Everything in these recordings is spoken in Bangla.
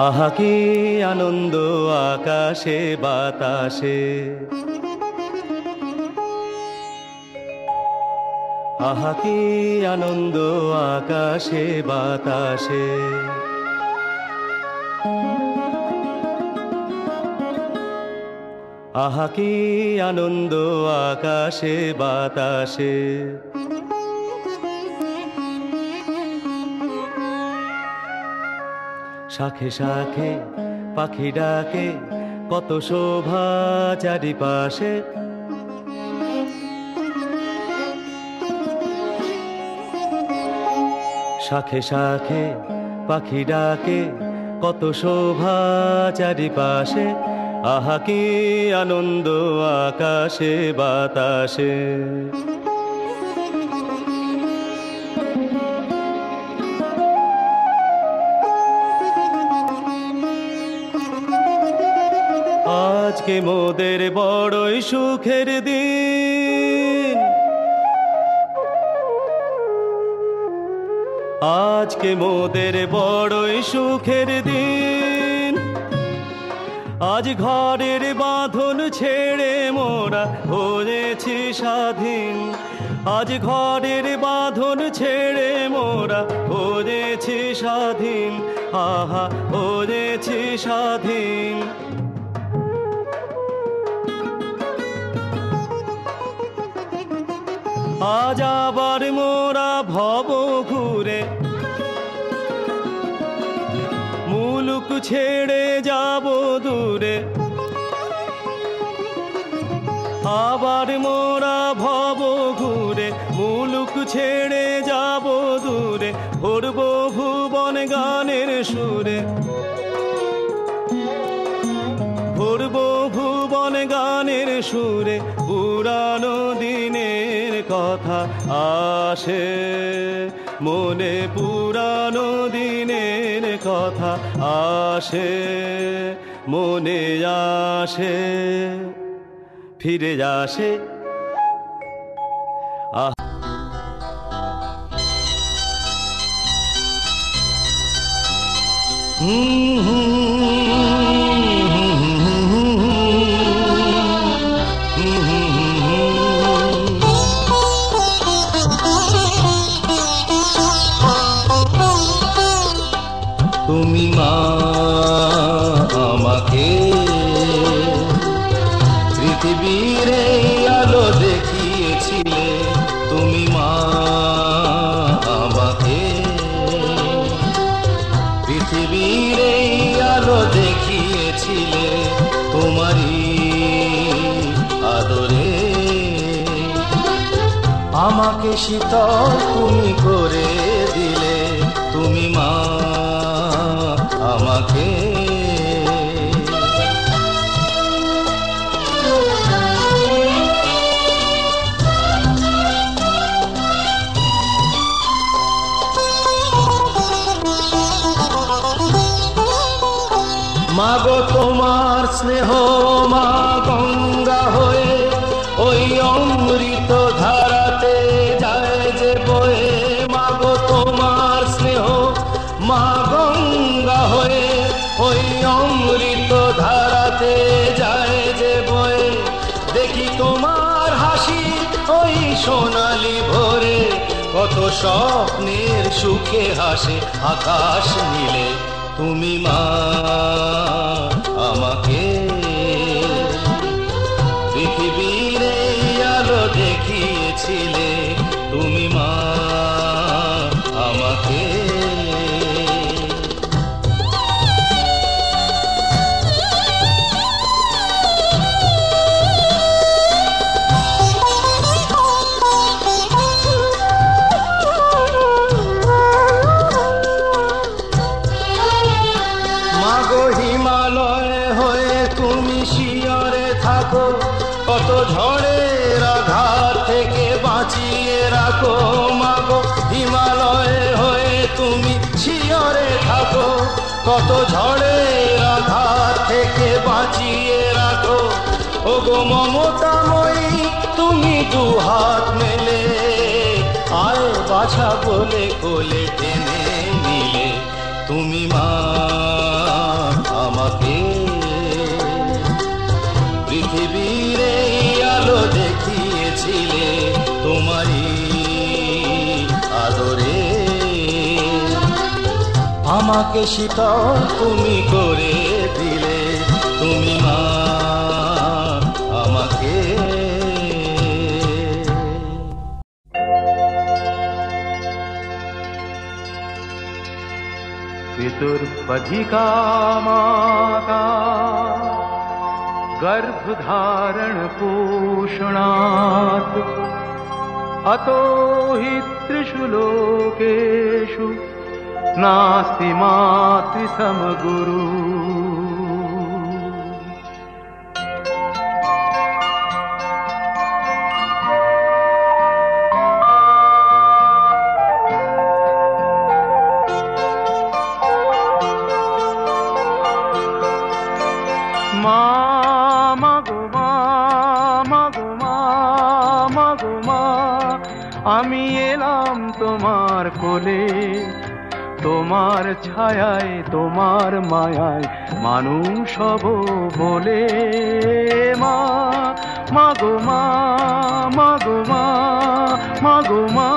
আহা কি আনন্দ আকাশে বাতাসে, আহা কি আনন্দ আকাশে বাতাসে। আহা কি আনন্দ আকাশে বাতাসে। শাখে শাখে পাখি ডাকে, কত শোভা চারিপাশে। শাখে শাখে পাখি ডাকে, কত শোভা চারিপাশে। আহা কি আনন্দ আকাশে বাতাসে। আজকে মোদের বড়ই সুখের দিন, আজকে মোদের বড়ই সুখের দিন। আজ ঘরের বাঁধন ছেড়ে মোরা হয়েছি স্বাধীন। আজ ঘরের বাঁধন ছেড়ে মোরা হয়েছি স্বাধীন। আহা হয়েছি স্বাধীন। আজ আবার মোরা ভব ঘুরে মুলুক ছেড়ে যাব দূরে। আবার মোরা ভব ঘুরে মুলুক ছেড়ে যাব দূরে। ভরব ভুবন গানের সুরে, ভরব ভুবন গানের সুরে। পুরানো দিনের কথা আসে মনে, পুরানো দিনের কথা আসে মনে। আসে ফিরে আসে। তুমি মা আমাকে পৃথিবীর আলো দেখিয়েছিলে। তুমি মা আমাকে পৃথিবীর আলো দেখিয়েছিলে। তোমারই আদরে আমাকে শীতল তুমি করে দিলে। তুমি মা আমাকে মাগো তোমার স্নেহ মা গঙ্গা হয়ে ওই অমৃত ধারাতে যায় যে বয়ে। মাগো তোমার স্নেহ মা গঙ্গা হয়ে ওই অমৃত ধারাতে যায় যে বয়ে। দেখি তোমার হাসি ওই সোনালি ভোরে, কত স্বপ্নের সুখে হাসে আকাশ নীলে। তুমি মা আমাকে পৃথিবীর আলো দেখিয়েছিলে। তুমি মা আমাকে কত ঝড়ের আঘাত থেকে বাঁচিয়ে রাখো। মাগো হিমালয় হয়ে তুমি শিয়রে থাকো। কত ঝড়ের আঘাত থেকে বাঁচিয়ে রাখো। ওগো মমতাময়ী তুমি দুহাত মেলে আয় বাছা বলে কোলে টেনে নিলে। তুমি মা আমাকে শীতল তুমি করে দিলে, তুমি মা আমাকে। पितुर्पधिका माता गर्भधारण पोषणात् अतो हि त्रिषु लोकेषु नास्ति मातृसमगुरु। আমি এলাম তোমার কোলে, তোমার ছায়ায় তোমার মায়ায় মানুষ হব বলে। মা মাগো মা, মাগো মা, মাগো মা।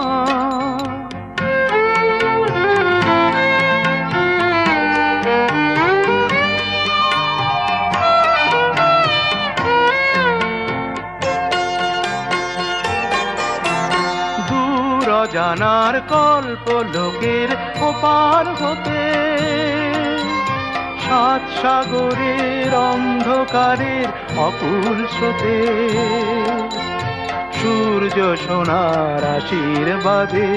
জানার কল্প লোকের ওপার হতে, সাত সাগরের অন্ধকারের অকুল স্রোতে, সূর্য সোনার আশীর্বাদে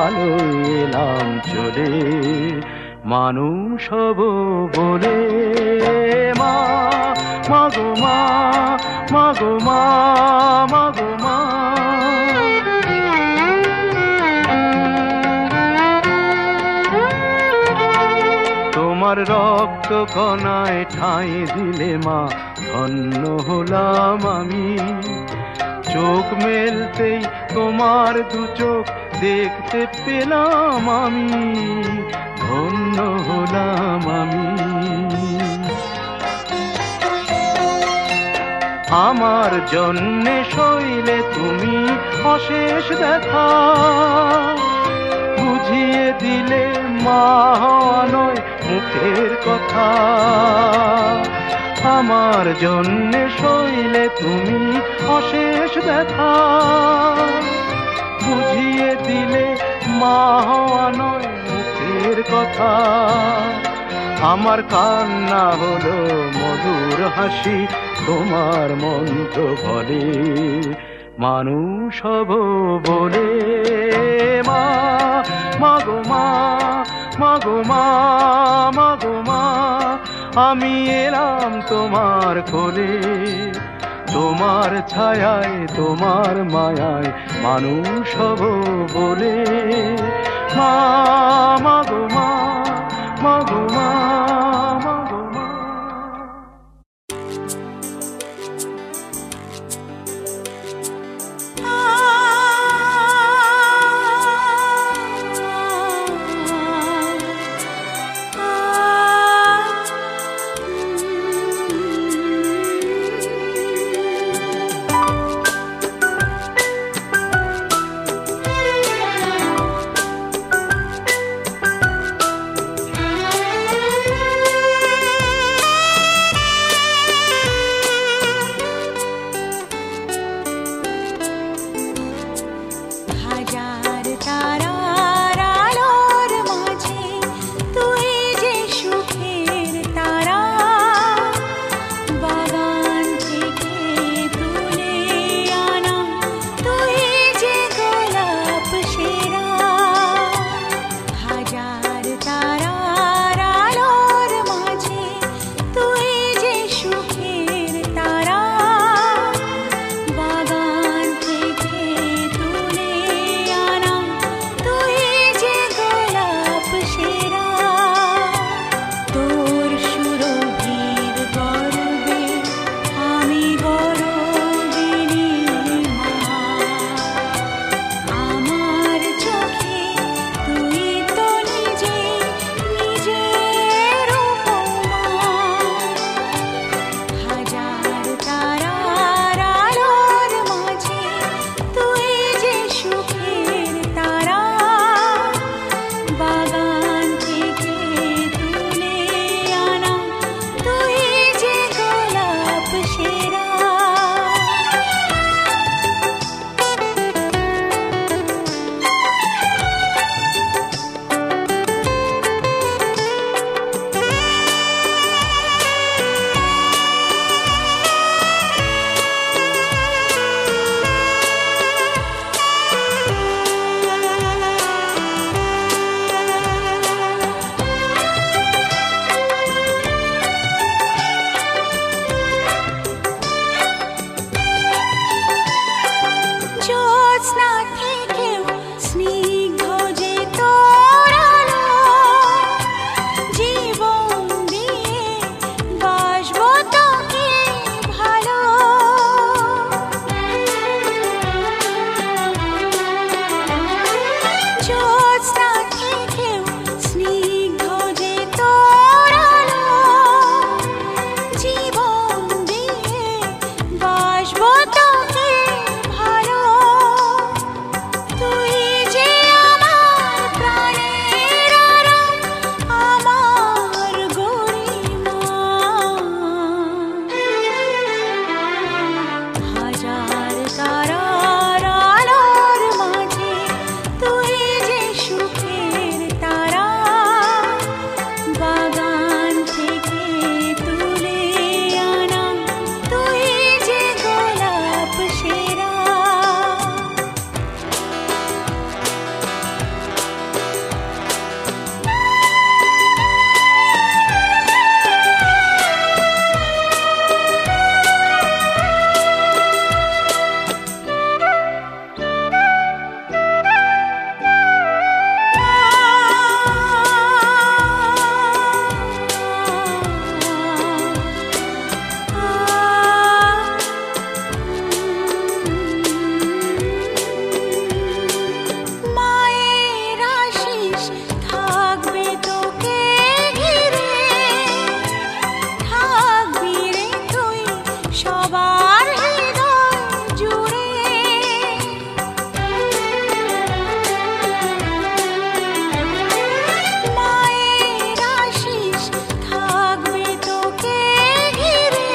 আলোয় এলাম চলে, মানুষ হব বলে। মা মাগো মা, মাগো মা, মাগো মা। তোমার রক্ত কণায় ঠাঁই দিলে মা ধন্য হলাম আমি, চোখ মেলতেই তোমার দু চোখ দেখতে পেলাম আমি, ধন্য হলাম আমি। আমার জন্যে সইলে তুমি অশেষ দেখা, বুঝিয়ে দিলে মা হওয়া নয় মুখের কথা। আমার জন্যে সইলে তুমি অশেষ ব্যথা, বুঝিয়ে দিলে মা হওয়া নয় মুখের কথা। আমার কান্না হলো মধুর হাসি, তোমার মন্ত্র বলে মানুষ হব বলে। মা মাগো মা, মাগো মা, মাগো মা। আমি এলাম তোমার কোলে, তোমার ছায়ায় তোমার মায়ায় মানুষ হব বলে। মা মাগো মা, মাগো মা, মাগো মা। সবার হৃদয় জুড়ে মায়ের আশিস থাকবে তোকে ঘিরে,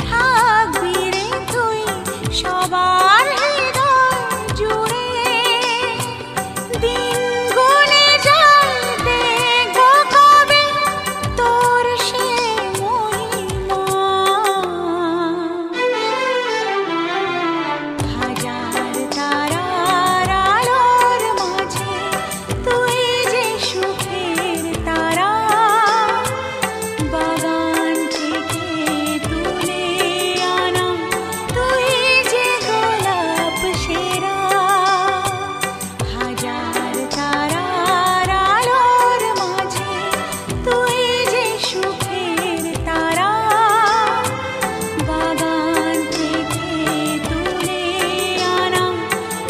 থাকবি রে তুই সবার হৃদয় জুড়ে। দিন গুনে যায় দেখবো কবে তোর সে মহিমা। হাজার তারার আলোর মাঝে তুই যে সুখের তারা, বাগান থেকে তুলে আনা তুই যে গোলাপ সেরা। হাজার তারার আলোর মাঝে তুই যে সুখের তারা, বাগান থেকে তুলে আনা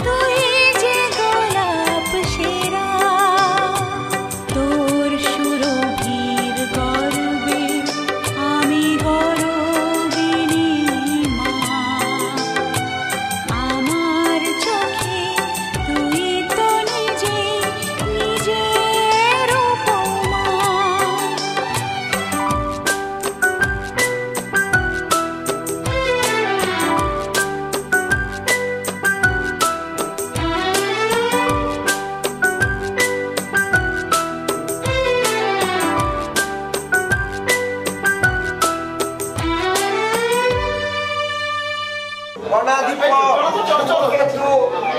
তুই যে গোলাপ সেরা। তোর সুরভির গর্বে আমি গর্বিনী মা, আমার চোখে তুই তো নিজে নিজের উপমা। গণাধিপ কেতু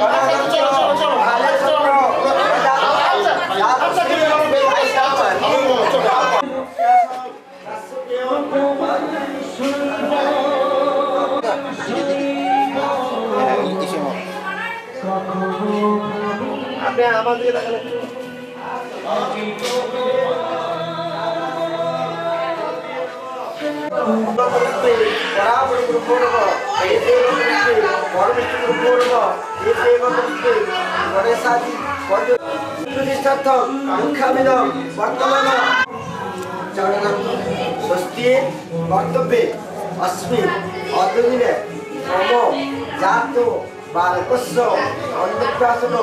গণতন্ত্র ভারতচন্দ্র আপনি আমাদের स्वस्ति कर्तव्ये अस्मिन् अद्यदिने मम जातो बालकस्य अन्नप्राशन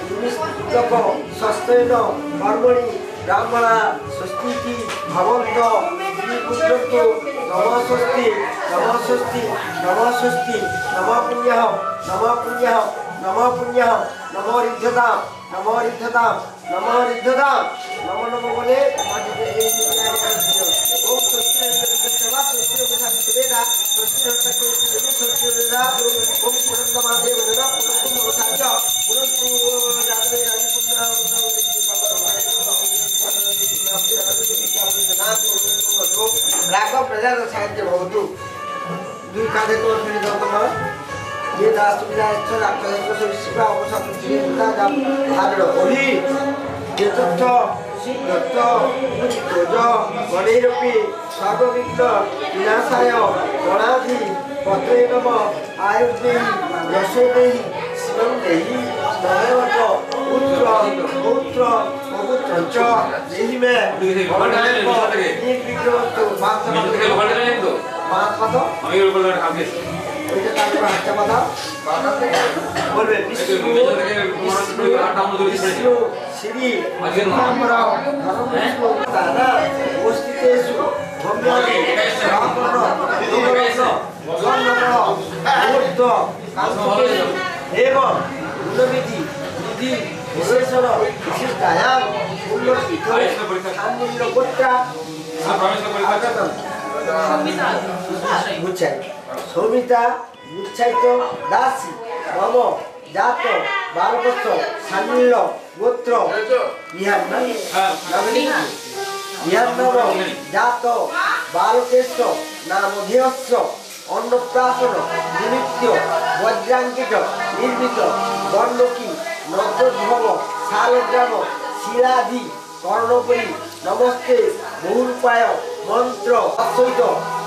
निमित्तक षष्ठेन कर्मणि ब्राह्मणा स्वस्ति भवन्त श्रीपुत्रस्तु नमस्वस्ति नमस्वस्ति नमस्वस्ति नमः पुण्यः नमः पुण्यः नमः पुण्यः नमो रिद्धतां नमो रिद्धतां नमो रिद्धतां नमो नमो बोले ओम स्वस्ति सेवा स्वस्ति वेदा स्वस्ति स्वस्ति वेदा ओम पुरन्दमादेव वेदा पुरन्दम मोक्षाय पुरन्दु जातवे राजपुत्र राघव प्रजा साहित्य भवतु दुई काँधे कोर्फेरि दन्तम ये दास सुविधा राक्षस शिवा अवसर धारण होली यथोक्त दत्त ध्वज गणैरपि सर्वविघ्न विनाशाय गणाधि पत्रे नम आयुर्देहि यशोदेहि शिवं देहि नमः पुत्र पौत्र पवित्र च देहि मे निर्विघ्नस्तु बोलबे विष्णु श्री दादा उपस्थितेषु एवं गुणविधि विधि विशेषण विशिष्टायां सौमिता मुच्छायित दासी मम जात बालकस्य सान्निल्य गोत्र इहान्नव जात बालकेस्य नामधेयस्य अन्नप्राशन निमित्त वज्रांकित निर्मित वर्णकी नद्योद्भव शालग्राम शिलाधि कर्णपुरी नमस्ते बहुरूपाय मंत्र सहित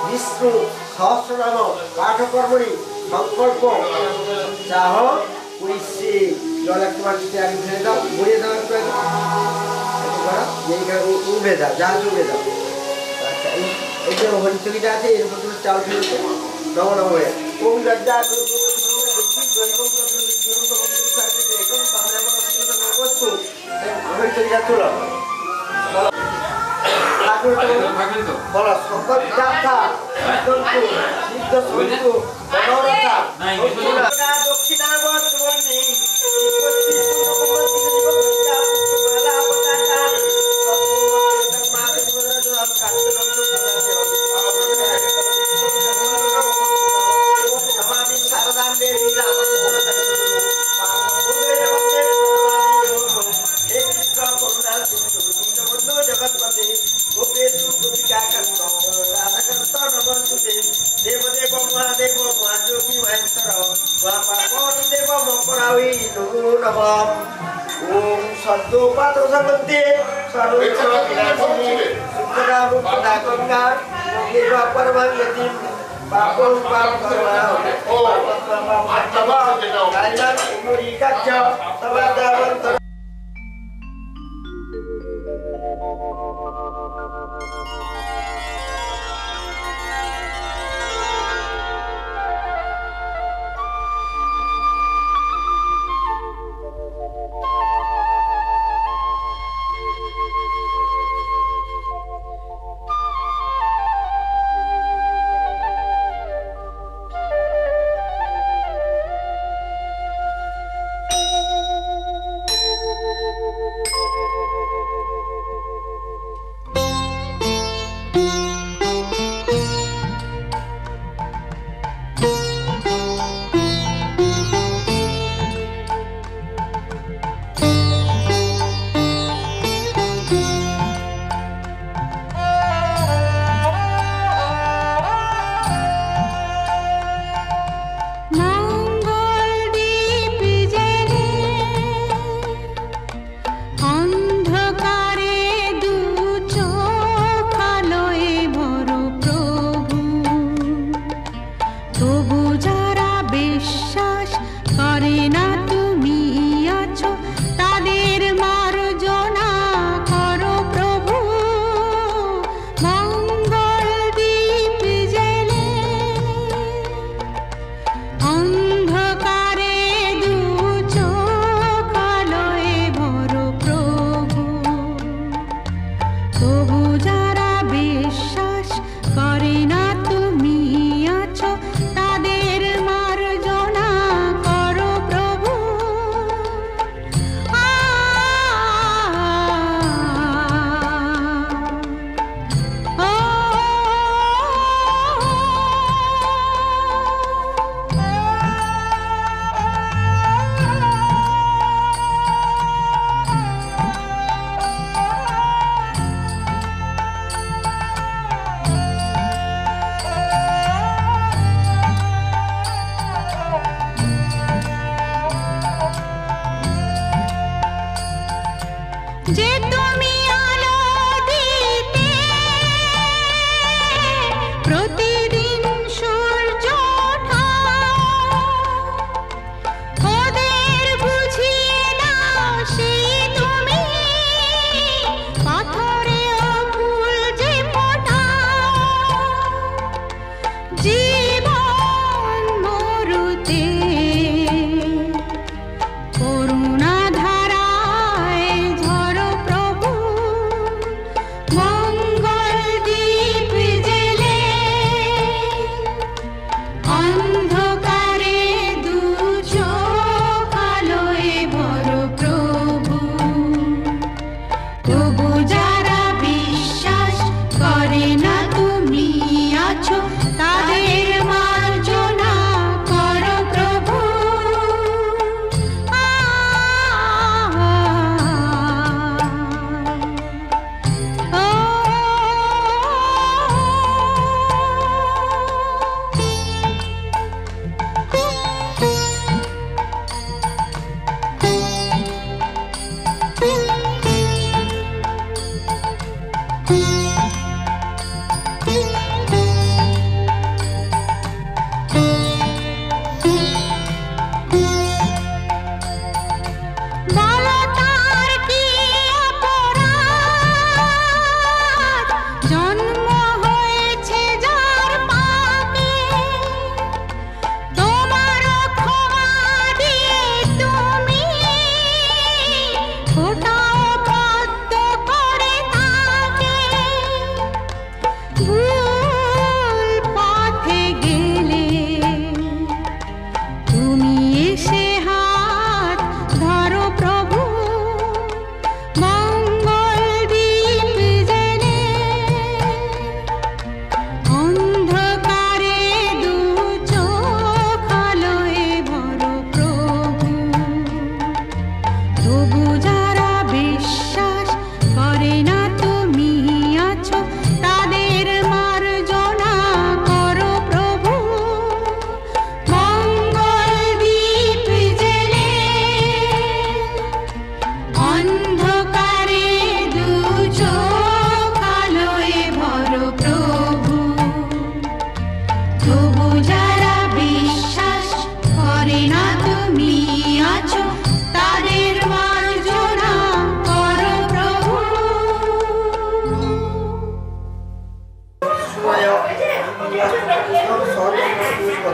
विष्णु सहस्रनाम पाठकर्मणि संकल्प चाह कुइसे जलकुमार त्यागी फेदा बुढ़े दान कर यही का उबेदा जहाँ उबेदा अच्छा এই যে হরিচকিটা আছে এর উপর তুমি চাল ফেলতে নম নম হয়ে ওম লজ্জা হরিচকিটা তোলো বলো শঙ্কর যাত্রা দক্ষিণাবর্তী করে না তুমি আছো তাদের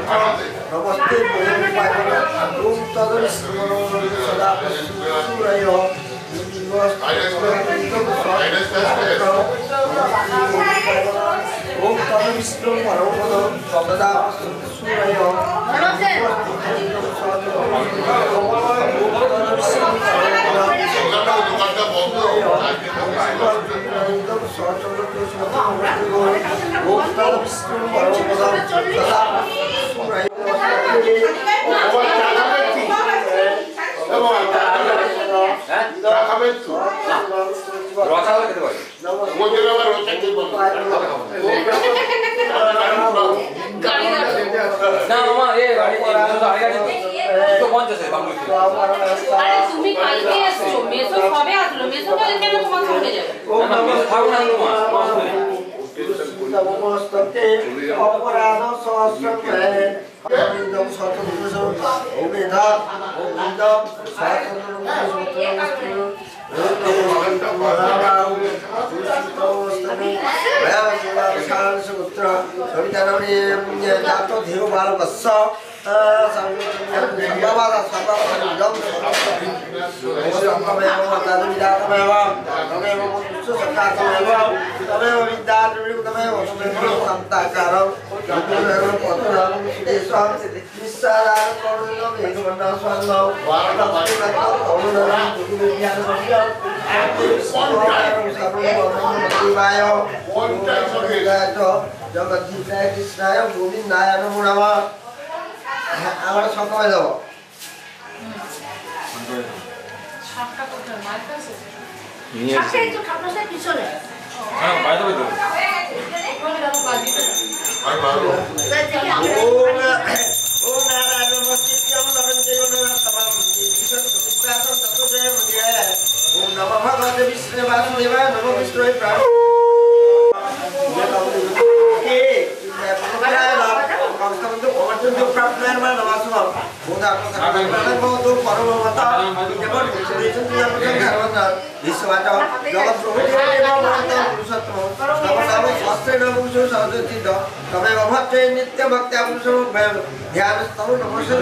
নমস্তে ওম তদবিষ্ণু সদা সূরয় ওম তদবিষ্ণু পরমপদ সদা সূরয় তুমি কালকে এসছো মেসো কবে আসলো মেসো কাল কেন তোমার সামনে যাবে নমস্তে অপরাধ সহস্রমে ইদম সতপুরুষ ওমেধা ওমিদম সতপুরুষ জগদ্ধিতায় কৃষ্ণায় গোবিন্দায় নমো নমঃ। আমরা সকালে যাব নিত্য ভক্তি ধ্যান স্তব নমস্কার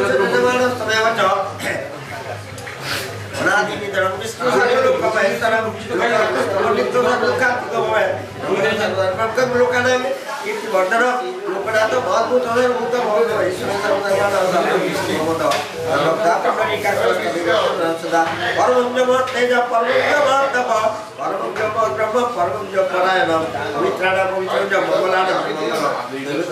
অনাদিনিতরং বিষ্ণু সাগরলোকমহেশ্বরং লোকাত্মকময় লোকাত্মকম লোকানাং কীর্তিবর্ধনং লোকনাথ অদ্ভুতমের ভূতম ঈশ্বর সর্বধর্মাণাং সদা পরমং ব্রহ্ম তেজ পরমং ব্রহ্ম তপ পরমং ব্রহ্ম পরমং পরায়ণম পবিত্রাণাং পবিত্রং মঙ্গলানাং মঙ্গলম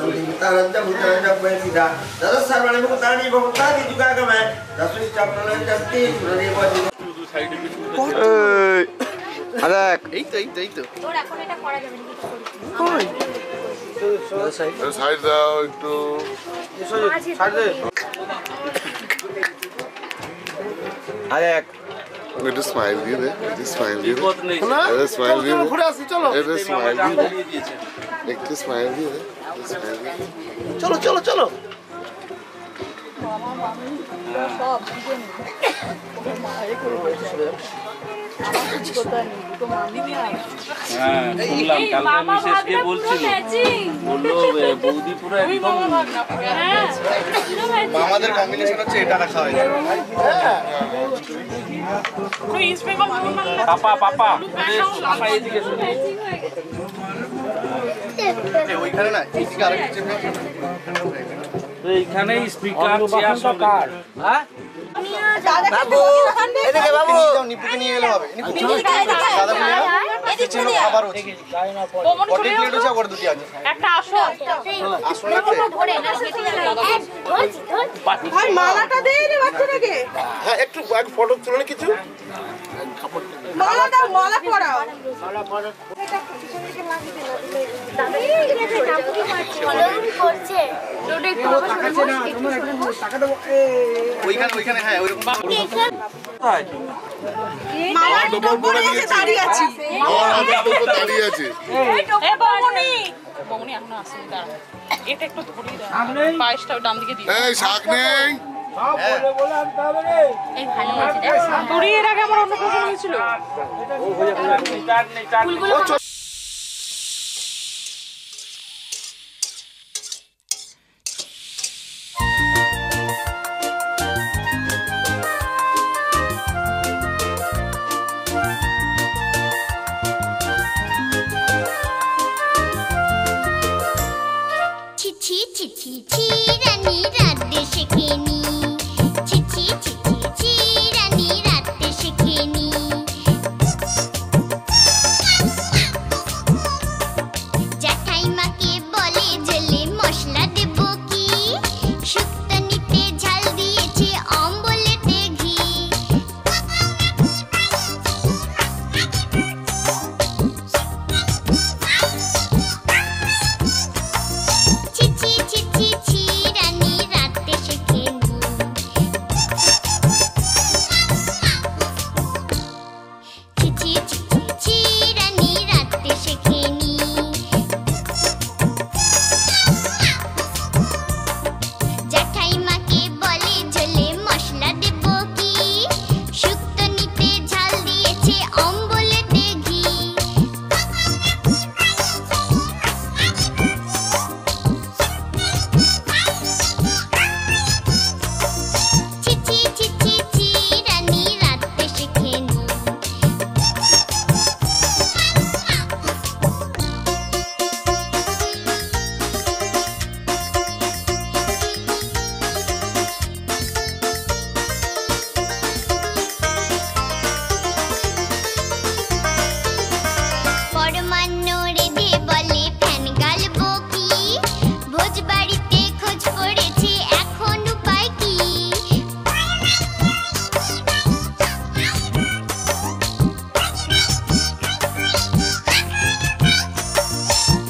দৈবতানন্দ ভূতানন্দ বৈদিতা তদ সর্বাণি মুক্তানি ভক্তাদি যুগাগমে দশমি চক্রণং জন্তি পুনরেব সাইড দাও একটু একটু স্মাইল দিয়ে দে একটু স্মাইল দিয়ে দে স্মাইল দিয়ে দে একটু স্মাইল দিয়ে দে একটু স্মাইল দিয়ে দে চলো চলো চলো আমাদের কম্বিনেশন হচ্ছে এটা রাখা হয় পাপা পাপা এদিকে ওইখানে না এদিকে আরেকটা এইখানেই স্পিকার চেয়ার সব হ্যাঁ বাবু এদিকে বাবু নিপুকে নিয়ে গেলে হবে নিপু দাদা নিয়ে এদিকে খাবার হচ্ছে পটে প্লেট আছে আর দুটি আছে একটা আসো আসল লাগবে ভাই মালাটা দে রে বাচ্চাটাকে হ্যাঁ একটু ফটো তুলে না কিছু মালা পরাও ওইখানে হ্যাঁ ওইরকম দাঁড়িয়ে আছি দাঁড়িয়ে আছে বমনি এখনো আসেনি দাঁড়া এটা একটু ধরিয়ে দাও পায়েসটা ডান দিকে দিও এই শাক নেই এই ভালো আছে দেখ তোরই এর আগে আমার অন্য কিছু হয়েছিল ফুলগুলো ছি ছি ছি রানী রাতে শেখেনি ছি ছি ছি ছি ছি রানী রাতে শেখেনি জ্যাঠাইমাকে বলে জেলে মশলা দেব কি শুক্তনিতে ঝাল দিয়েছে অম্বলেতে ঘি ছি ছি ছি ছি ছি রানী রাতে শেখেনি ছি ছি ছি ছি ছি রানী রাতে শেখেনি জ্যাঠাইমাকে বলে ঝোলে মশলা দেব কি শুক্তনিতে ঝাল দিয়েছে অম্বলেতে ঘি ছি ছি ছি ছি ছি রানী রাতে শেখেনি পরমান্ন রেধে বলে ফ্যান গালবো কি ভোজ বাড়িতে খোঁজ পড়েছে এখন উপায় কি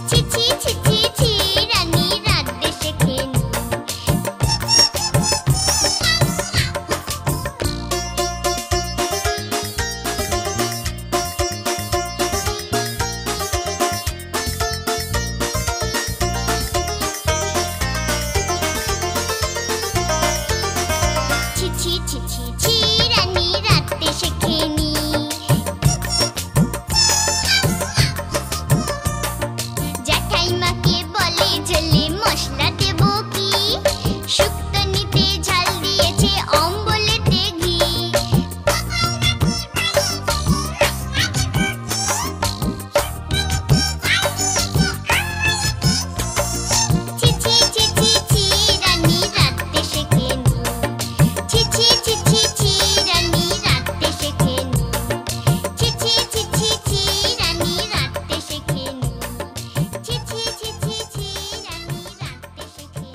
ছি ছি ছি ছি ছি রানী রাতে শেখেনি ছি ছি ছি ছি ছি রানী রাতে শেখেনি জ্যাঠাইমাকে বলে জেলে মশলা দেব কি শুক্তনিতে ঝাল দিয়েছে অম্বলেতে ঘি ছি ছি ছি ছি ছি রানী রাতে শেখেনি ছি ছি ছি ছি ছি রানী রাতে শেখেনি ছি ছি ছি ছি ছি রানী রাতে শেখেনি ছি ছি ছি ছি ছি রানী রাতে শেখেনি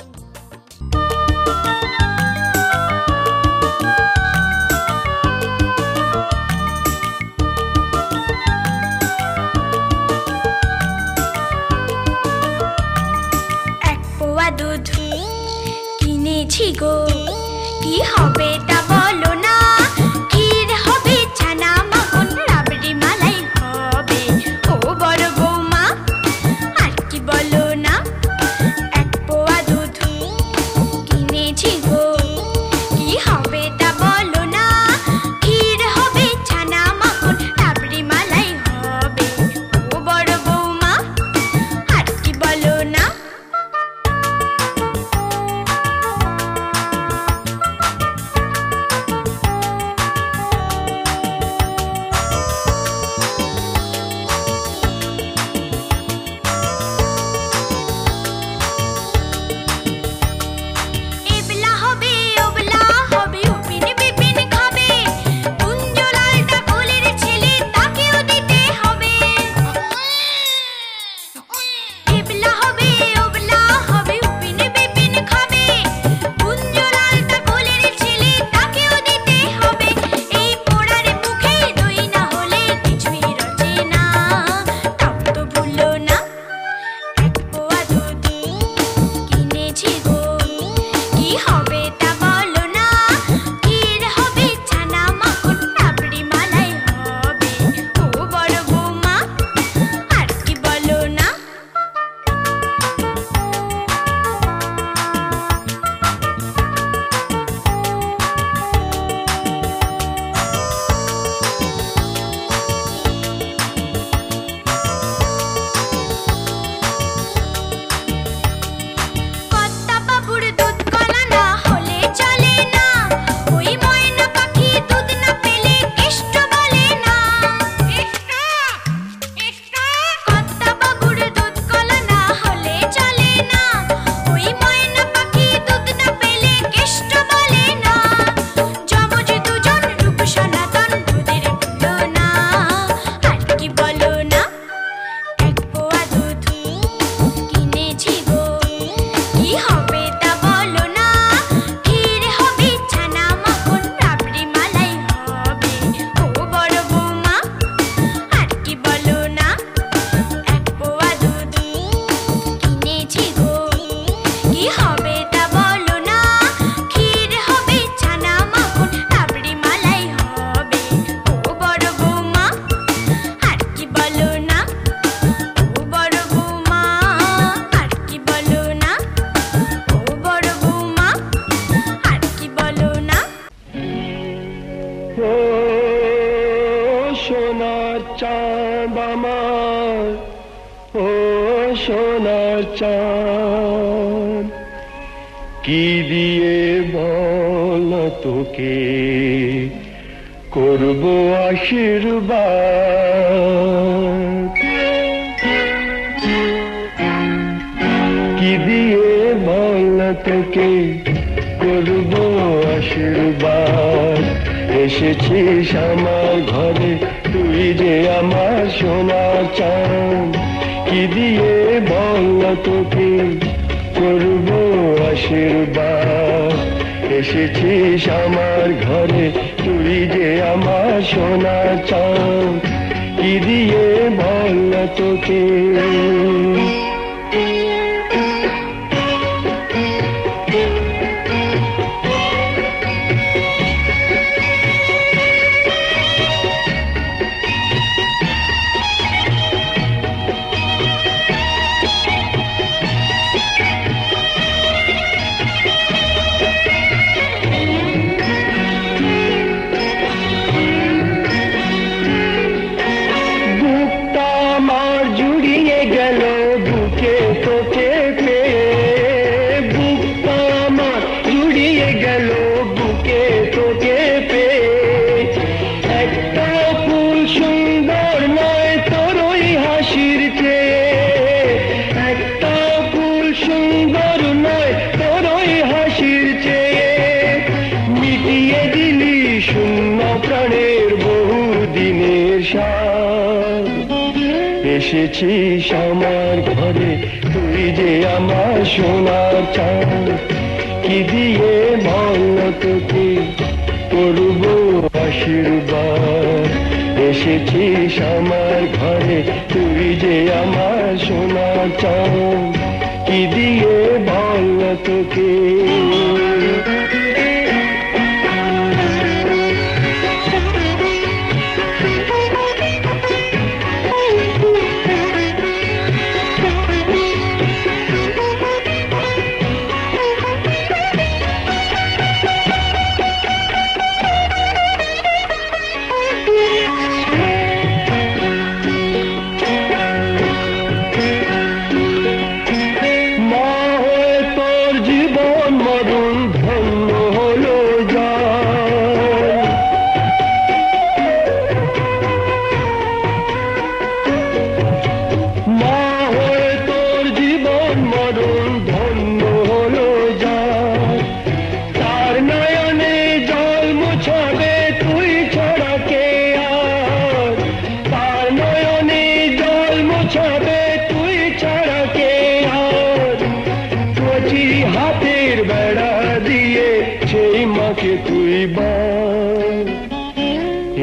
এক পোয়া দুধ কিনেছি গো কি হবে তা বলো না ক্ষীর হবে ছানা মাখন রাবড়ি মালাই হবে ও বড় বৌমা আর কি বলো না এক পোয়া দুধ কিনেছি গো কি হবে তা বলো না ক্ষীর হবে ছানা মাখন রাবড়ি মালাই হবে ও বড় বৌমা আর কি বলো না কি দিয়ে বল তোকে করব আশীর্বাদ, কি দিয়ে বল তোকে করব আশীর্বাদ। এসেছিস আমার ঘরে তুই যে আমার সোনা চাঁদ, কি দিয়ে বল তোকে করব আশীর্বাদ। এসেছিস আমার ঘরে তুই যে আমার সোনা চাঁদ, কি দিয়ে বল তোকে। এসেছিস আমার ঘরে তুই যে আমার সোনার চাঁদ, কি দিয়ে বল তোকে করব আশীর্বাদ। এসেছিস আমার ঘরে তুই যে আমার সোনার চাঁদ, কি দিয়ে বল তোকে।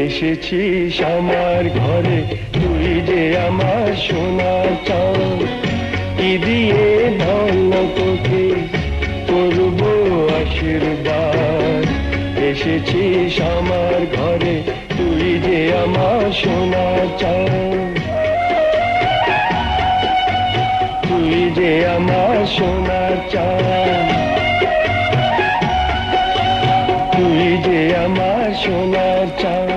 এসেছিস আমার ঘরে তুই যে আমার সোনা চাঁদ, কি দিয়ে বল তোকে করব আশীর্বাদ। এসেছিস আমার ঘরে তুই যে আমার সোনা চাঁদ, তুই যে আমার সোনা চাঁদ, তুই যে আমার সোনা চাঁদ।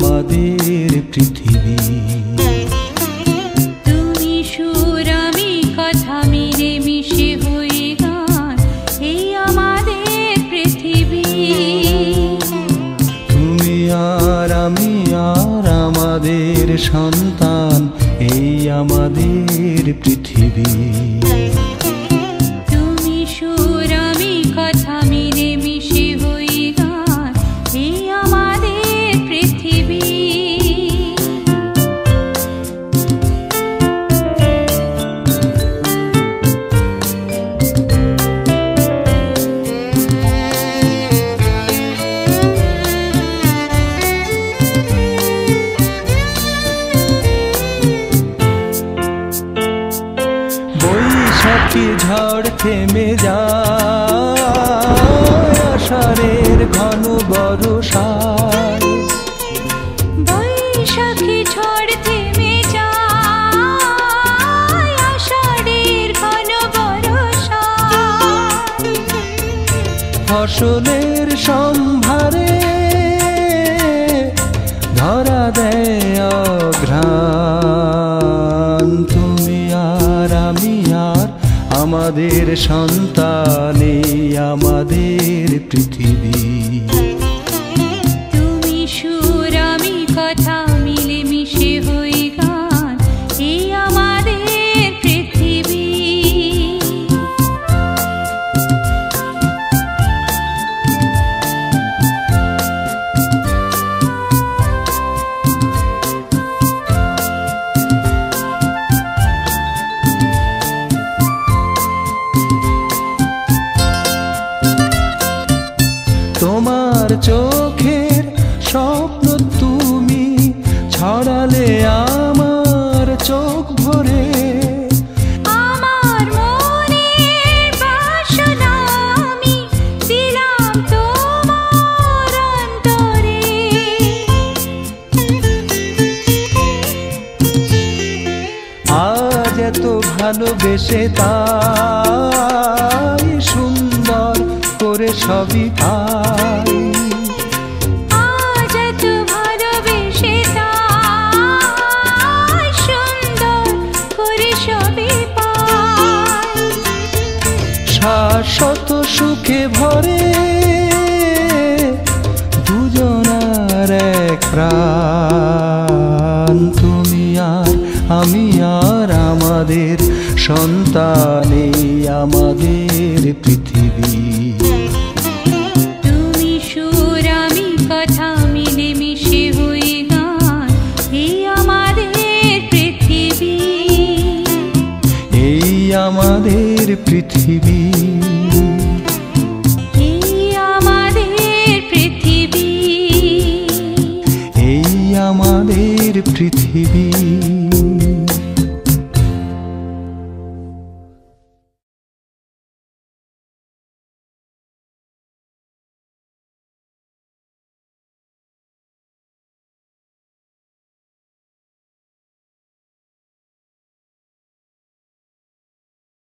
আমাদের পৃথিবী। তুমি সুর আমি কথা মিলে মিশে হয়ে গান, এই আমাদের পৃথিবী। তুমি আর আমি আর আমাদের সন্তান, এই আমাদের পৃথিবী। তুমি সুর আমি কথা মিলে মিশে হয়ে গান, এই আমাদের পৃথিবী। বৈশাখী ঝড় থেমে যায়, আষাঢ়ের ঘন বর্ষায়। বৈশাখী ঝড় থেমে যায়, আষাঢ়ের ঘন বর্ষায়। ফসলের সম্ভারে ধরা দেয় অঘ্রাণ। তুমি আর আমি আর আমাদের সন্তানে আমাদের পৃথিবী। তুমি সুর আমি কথা মিলে মিশে হয়ে গান, এই আমাদের পৃথিবী। তোমার চোখের স্বপ্ন তুমি ছড়ালে আমার চোখ ভরে। আমার মনের বাসনা আমি দিলাম তোমার অন্তরে। আজ এত ভালোবেসে তাই সুন্দর করে সবই পাই। আজ এত ভালোবেসে তাই সুন্দর করে সবই পাই। শাশ্বত সুখে ভরে দুজনার এক প্রাণ। তুমি আর আমি আর আমাদের সন্তানে আমাদের পৃথিবী। তুমি সুর আমি কথা মিলে মিশে হয়ে গান, এই আমাদের পৃথিবী। এই আমাদের পৃথিবী। এই আমাদের পৃথিবী। এই আমাদের পৃথিবী।